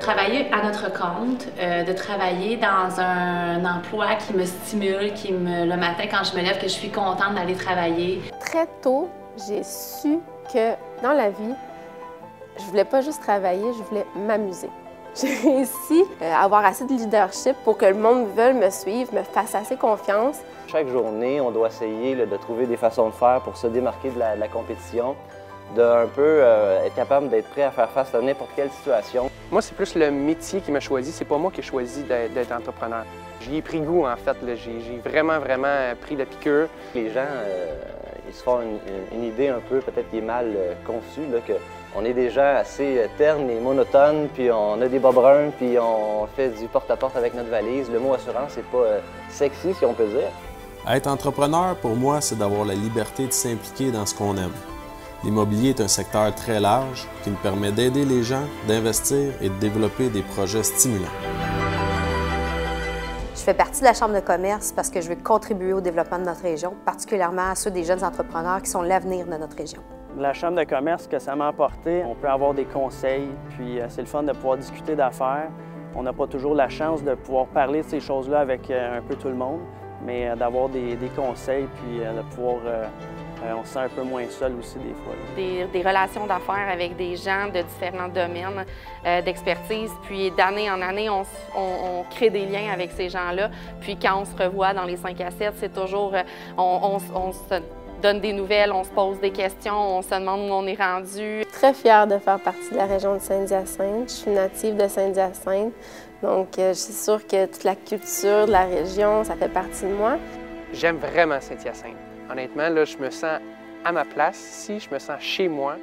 Travailler à notre compte, de travailler dans un emploi qui me stimule, le matin quand je me lève, que je suis contente d'aller travailler. Très tôt, j'ai su que dans la vie, je voulais pas juste travailler, je voulais m'amuser. J'ai réussi à avoir assez de leadership pour que le monde veuille me suivre, me fasse assez confiance. Chaque journée, on doit essayer de trouver des façons de faire pour se démarquer de la compétition, d'un peu être capable d'être prêt à faire face à n'importe quelle situation. Moi, c'est plus le métier qui m'a choisi, c'est pas moi qui ai choisi d'être entrepreneur. J'y ai pris goût, en fait. J'ai vraiment pris la piqûre. Les gens, ils se font une idée un peu, peut-être qui est mal conçue, qu'on est des gens assez ternes et monotones, puis on a des bas bruns, puis on fait du porte-à-porte avec notre valise. Le mot assurance, c'est pas sexy, si on peut dire. Être entrepreneur, pour moi, c'est d'avoir la liberté de s'impliquer dans ce qu'on aime. L'immobilier est un secteur très large qui me permet d'aider les gens, d'investir et de développer des projets stimulants. Je fais partie de la Chambre de commerce parce que je veux contribuer au développement de notre région, particulièrement à ceux des jeunes entrepreneurs qui sont l'avenir de notre région. La Chambre de commerce, ce que ça m'a apporté, on peut avoir des conseils, puis c'est le fun de pouvoir discuter d'affaires. On n'a pas toujours la chance de pouvoir parler de ces choses-là avec un peu tout le monde, mais d'avoir des conseils, puis de pouvoir... on se sent un peu moins seul aussi des fois. Des relations d'affaires avec des gens de différents domaines d'expertise. Puis d'année en année, on crée des liens avec ces gens-là. Puis quand on se revoit dans les 5 à 7, c'est toujours... on se donne des nouvelles, on se pose des questions, on se demande où on est rendu. Très fière de faire partie de la région de Saint-Hyacinthe. Je suis native de Saint-Hyacinthe, donc je suis sûre que toute la culture de la région, ça fait partie de moi. J'aime vraiment Saint-Hyacinthe. Honnêtement, là, je me sens à ma place ici, je me sens chez moi.